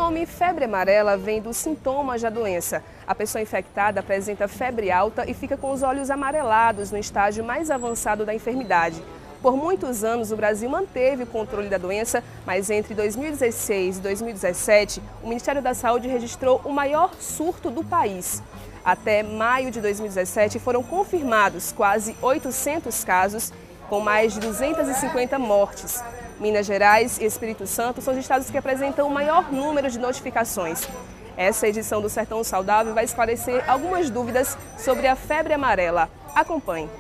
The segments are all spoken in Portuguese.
nome febre amarela vem dos sintomas da doença. A pessoa infectada apresenta febre alta e fica com os olhos amarelados no estágio mais avançado da enfermidade. Por muitos anos, o Brasil manteve o controle da doença, mas entre 2016 e 2017, o Ministério da Saúde registrou o maior surto do país. Até maio de 2017, foram confirmados quase 800 casos, com mais de 250 mortes. Minas Gerais e Espírito Santo são os estados que apresentam o maior número de notificações. Essa edição do Sertão Saudável vai esclarecer algumas dúvidas sobre a febre amarela. Acompanhe.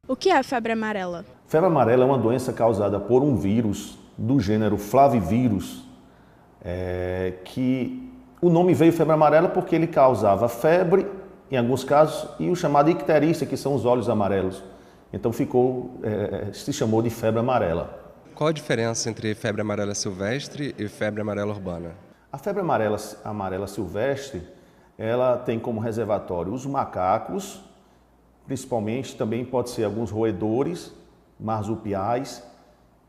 O que é a febre amarela? Febre amarela é uma doença causada por um vírus do gênero flavivírus, que o nome veio febre amarela porque ele causava febre, em alguns casos, e o chamado icterícia, que são os olhos amarelos. Então se chamou de febre amarela. Qual a diferença entre febre amarela silvestre e febre amarela urbana? A febre amarela silvestre, ela tem como reservatório os macacos, principalmente, também pode ser alguns roedores, marsupiais,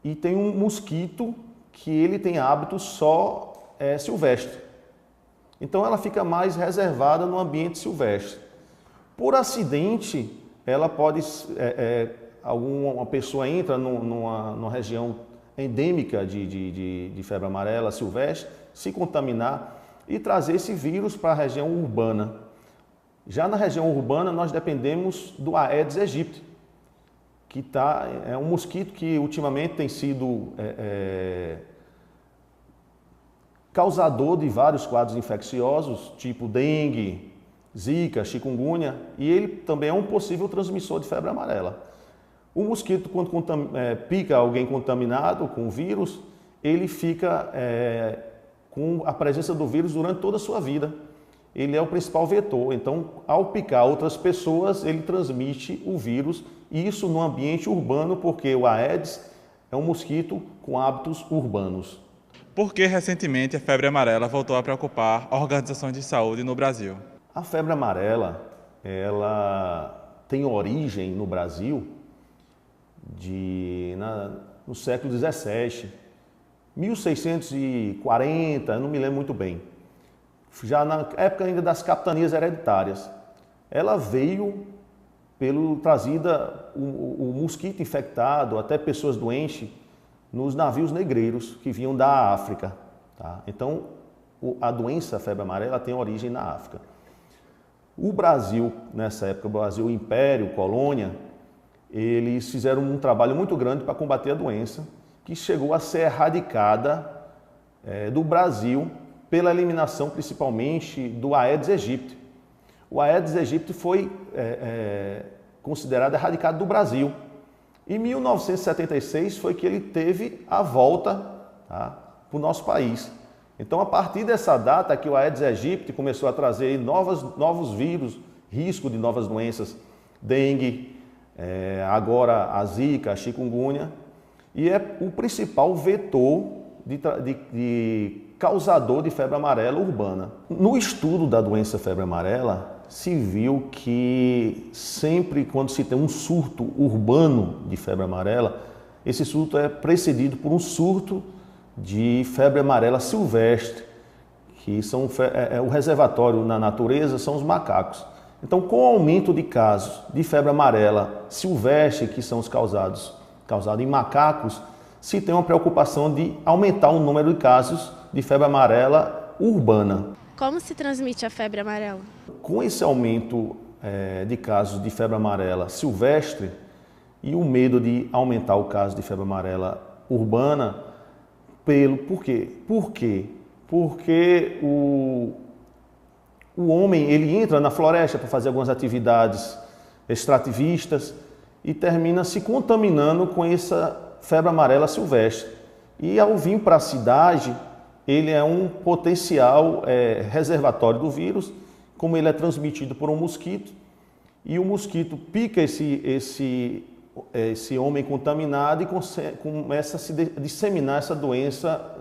e tem um mosquito que ele tem hábito só silvestre. Então ela fica mais reservada no ambiente silvestre. Por acidente, ela pode, alguma pessoa entra numa região endêmica de febre amarela silvestre, se contaminar e trazer esse vírus para a região urbana. Já na região urbana, nós dependemos do Aedes aegypti, que é um mosquito que ultimamente tem sido causador de vários quadros infecciosos, tipo dengue, zika, chikungunya, e ele também é um possível transmissor de febre amarela. O mosquito, quando pica alguém contaminado com o vírus, ele fica com a presença do vírus durante toda a sua vida. Ele é o principal vetor, então ao picar outras pessoas, ele transmite o vírus, e isso no ambiente urbano, porque o Aedes é um mosquito com hábitos urbanos. Por que recentemente a febre amarela voltou a preocupar organizações de saúde no Brasil? A febre amarela, ela tem origem no Brasil no século XVII, 1640, eu não me lembro muito bem. Já na época ainda das capitanias hereditárias. Ela veio trazida o mosquito infectado, até pessoas doentes, nos navios negreiros que vinham da África. Tá? Então, a doença, a febre amarela, tem origem na África. O Brasil, nessa época, o Brasil, o Império, colônia, eles fizeram um trabalho muito grande para combater a doença, que chegou a ser erradicada do Brasil, pela eliminação principalmente do Aedes aegypti. O Aedes aegypti foi considerado erradicado do Brasil. Em 1976 foi que ele teve a volta para o nosso país. Então, a partir dessa data que o Aedes aegypti começou a trazer novos vírus, risco de novas doenças, dengue, agora a zika, a chikungunya, e é o principal vetor de causador de febre amarela urbana. No estudo da doença febre amarela, se viu que sempre quando se tem um surto urbano de febre amarela, esse surto é precedido por um surto de febre amarela silvestre, que o reservatório na natureza são os macacos. Então, com o aumento de casos de febre amarela silvestre, que são os causados em macacos, se tem uma preocupação de aumentar o número de casos de febre amarela urbana. Como se transmite a febre amarela? Com esse aumento de casos de febre amarela silvestre e o medo de aumentar o caso de febre amarela urbana, por quê? Porque o homem ele entra na floresta para fazer algumas atividades extrativistas e termina se contaminando com essa febre amarela silvestre. E ao vir para a cidade, ele é um potencial reservatório do vírus, como ele é transmitido por um mosquito, e o mosquito pica esse homem contaminado e começa a se disseminar essa doença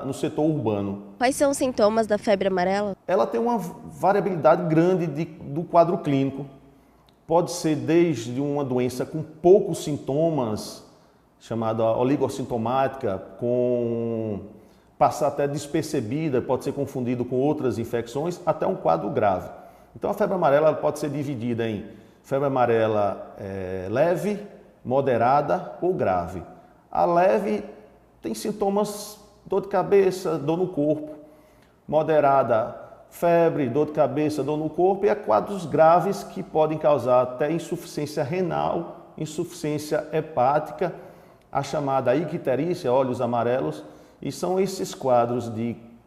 no setor urbano. Quais são os sintomas da febre amarela? Ela tem uma variabilidade grande do quadro clínico. Pode ser desde uma doença com poucos sintomas, chamada oligossintomática, passar até despercebida, pode ser confundido com outras infecções, até um quadro grave. Então a febre amarela pode ser dividida em febre amarela leve, moderada ou grave. A leve tem sintomas, dor de cabeça, dor no corpo. Moderada, febre, dor de cabeça, dor no corpo. E há quadros graves que podem causar até insuficiência renal, insuficiência hepática, a chamada icterícia, olhos amarelos. E são esses quadros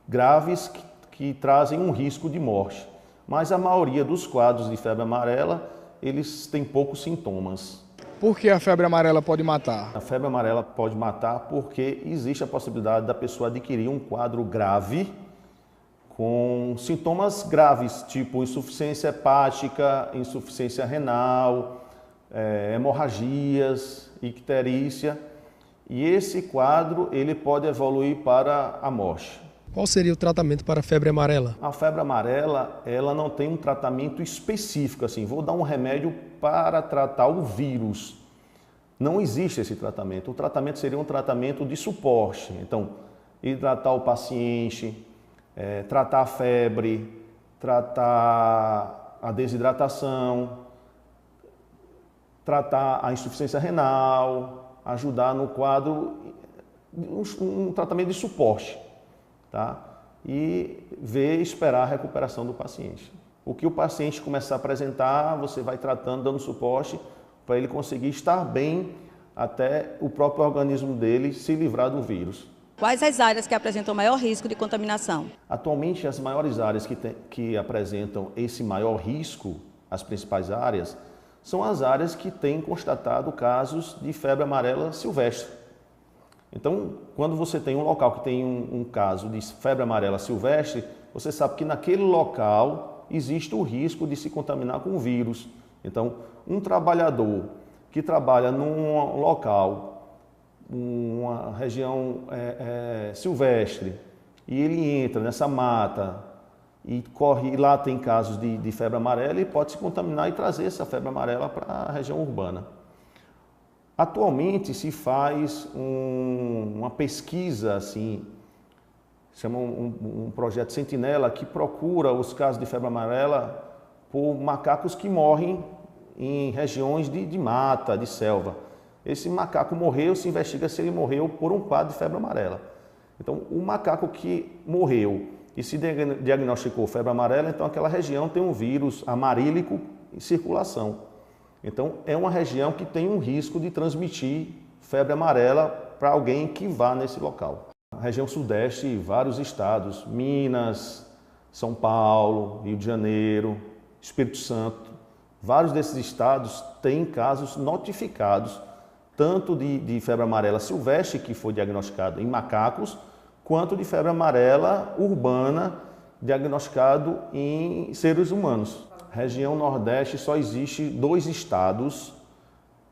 graves que trazem um risco de morte. Mas a maioria dos quadros de febre amarela, eles têm poucos sintomas. Por que a febre amarela pode matar? A febre amarela pode matar porque existe a possibilidade da pessoa adquirir um quadro grave com sintomas graves, tipo insuficiência hepática, insuficiência renal, hemorragias, icterícia. E esse quadro ele pode evoluir para a morte. Qual seria o tratamento para a febre amarela? A febre amarela, ela não tem um tratamento específico, assim, vou dar um remédio para tratar o vírus. Não existe esse tratamento. O tratamento seria um tratamento de suporte. Então, hidratar o paciente, tratar a febre, tratar a desidratação, tratar a insuficiência renal, ajudar no quadro, um tratamento de suporte. Tá? E esperar a recuperação do paciente. O que o paciente começar a apresentar, você vai tratando, dando suporte para ele conseguir estar bem até o próprio organismo dele se livrar do vírus. Quais as áreas que apresentam maior risco de contaminação? Atualmente, as maiores áreas que apresentam esse maior risco, as principais áreas, são as áreas que têm constatado casos de febre amarela silvestre. Então, quando você tem um local que tem um caso de febre amarela silvestre, você sabe que naquele local existe o risco de se contaminar com o vírus. Então, um trabalhador que trabalha num local, uma região silvestre, e ele entra nessa mata e lá tem casos de febre amarela, ele pode se contaminar e trazer essa febre amarela para a região urbana. Atualmente se faz uma pesquisa, assim, chama um projeto Sentinela, que procura os casos de febre amarela por macacos que morrem em regiões de mata, de selva. Esse macaco morreu, se investiga se ele morreu por um quadro de febre amarela. Então, o macaco que morreu e se diagnosticou febre amarela, então aquela região tem um vírus amarílico em circulação. Então, é uma região que tem um risco de transmitir febre amarela para alguém que vá nesse local. A região sudeste, vários estados, Minas, São Paulo, Rio de Janeiro, Espírito Santo, vários desses estados têm casos notificados, tanto de febre amarela silvestre, que foi diagnosticado em macacos, quanto de febre amarela urbana, diagnosticado em seres humanos. Região Nordeste só existe 2 estados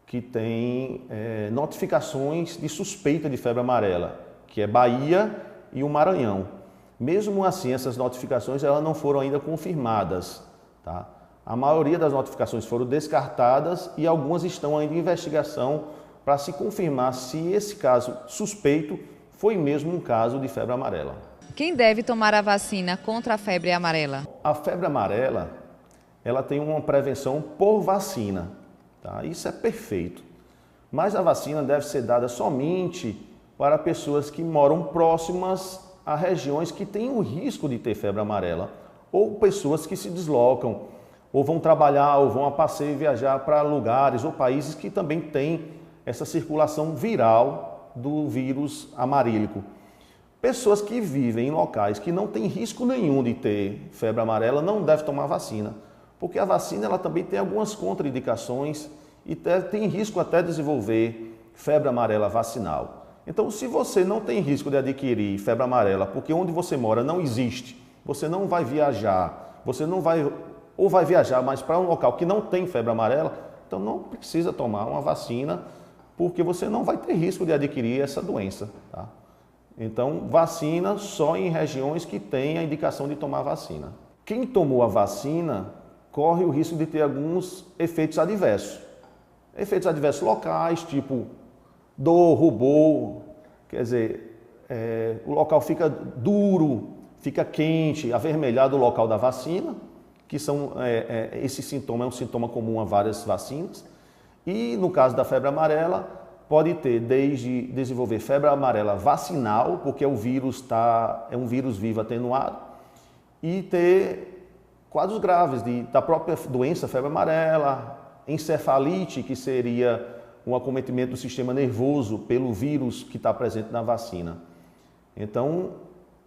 que têm notificações de suspeita de febre amarela, que é Bahia e o Maranhão. Mesmo assim, essas notificações elas não foram ainda confirmadas. Tá? A maioria das notificações foram descartadas e algumas estão ainda em investigação para se confirmar se esse caso suspeito foi mesmo um caso de febre amarela. Quem deve tomar a vacina contra a febre amarela? A febre amarela, ela tem uma prevenção por vacina, tá? Isso é perfeito. Mas a vacina deve ser dada somente para pessoas que moram próximas a regiões que têm o risco de ter febre amarela, ou pessoas que se deslocam, ou vão trabalhar, ou vão a passeio e viajar para lugares ou países que também têm essa circulação viral do vírus amarílico. Pessoas que vivem em locais que não têm risco nenhum de ter febre amarela não devem tomar vacina, porque a vacina ela também tem algumas contraindicações e tem risco até de desenvolver febre amarela vacinal. Então, se você não tem risco de adquirir febre amarela, porque onde você mora não existe, você não vai viajar, você não vai, ou vai viajar, mas para um local que não tem febre amarela, Então não precisa tomar uma vacina, porque você não vai ter risco de adquirir essa doença, tá? Então, vacina só em regiões que têm a indicação de tomar vacina. Quem tomou a vacina corre o risco de ter alguns efeitos adversos. Efeitos adversos locais, tipo dor, rubor, quer dizer, o local fica duro, fica quente, avermelhado o local da vacina, que esse sintoma é um sintoma comum a várias vacinas. E no caso da febre amarela, pode ter desde desenvolver febre amarela vacinal, porque o vírus é um vírus vivo atenuado, e ter quadros graves da própria doença, febre amarela, encefalite, que seria um acometimento do sistema nervoso pelo vírus que está presente na vacina. Então,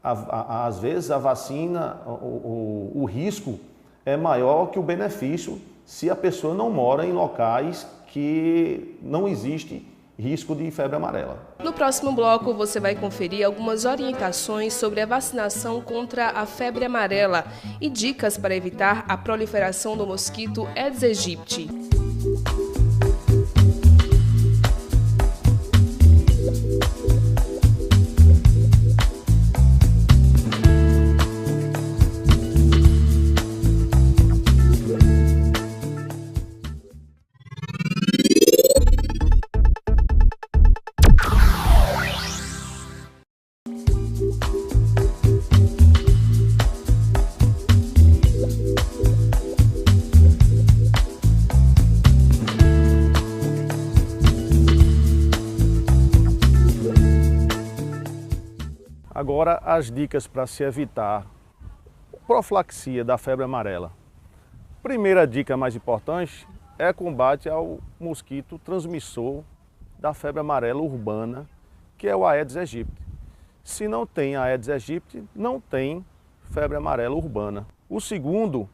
às vezes a vacina, o risco é maior que o benefício se a pessoa não mora em locais que não existe risco de febre amarela. No próximo bloco, você vai conferir algumas orientações sobre a vacinação contra a febre amarela e dicas para evitar a proliferação do mosquito Aedes aegypti. Agora, as dicas para se evitar a profilaxia da febre amarela. Primeira dica mais importante é combate ao mosquito transmissor da febre amarela urbana, que é o Aedes aegypti. Se não tem Aedes aegypti, não tem febre amarela urbana. O segundo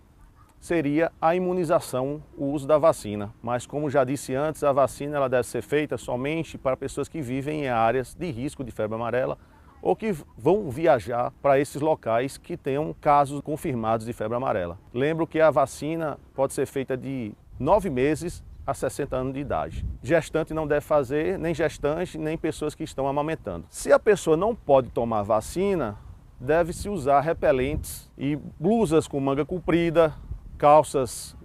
seria a imunização, o uso da vacina. Mas como já disse antes, a vacina ela deve ser feita somente para pessoas que vivem em áreas de risco de febre amarela ou que vão viajar para esses locais que tenham casos confirmados de febre amarela. Lembro que a vacina pode ser feita de 9 meses a 60 anos de idade. Gestante não deve fazer, nem gestante, nem pessoas que estão amamentando. Se a pessoa não pode tomar vacina, deve-se usar repelentes e blusas com manga comprida, calças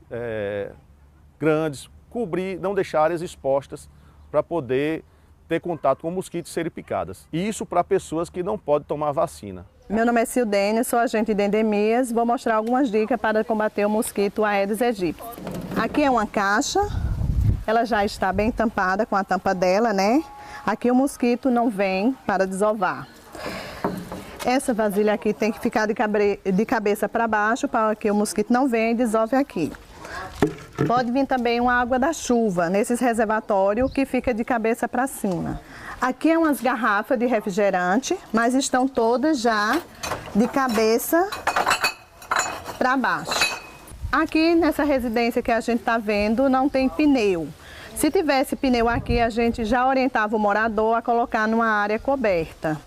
grandes, cobrir, não deixar áreas expostas para poder ter contato com mosquitos e serem picadas. E isso para pessoas que não podem tomar vacina. Meu nome é Sildene, sou agente de endemias. Vou mostrar algumas dicas para combater o mosquito Aedes aegypti. Aqui é uma caixa, ela já está bem tampada com a tampa dela, né? Aqui o mosquito não vem para desovar. Essa vasilha aqui tem que ficar de cabeça para baixo para que o mosquito não venha e desove aqui. Pode vir também uma água da chuva, nesses reservatórios que fica de cabeça para cima. Aqui é umas garrafas de refrigerante, mas estão todas já de cabeça para baixo. Aqui nessa residência que a gente está vendo não tem pneu. Se tivesse pneu aqui, a gente já orientava o morador a colocar numa área coberta,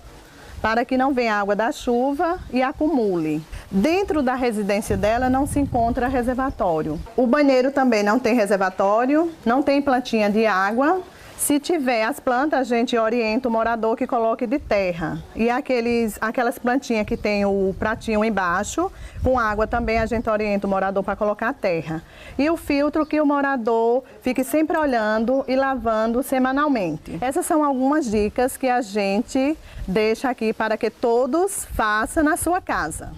para que não venha água da chuva e acumule. Dentro da residência dela não se encontra reservatório. O banheiro também não tem reservatório, não tem plantinha de água. Se tiver as plantas, a gente orienta o morador que coloque de terra. E aquelas plantinhas que tem o pratinho embaixo, com água também a gente orienta o morador para colocar terra. E o filtro que o morador fique sempre olhando e lavando semanalmente. Essas são algumas dicas que a gente deixa aqui para que todos façam na sua casa.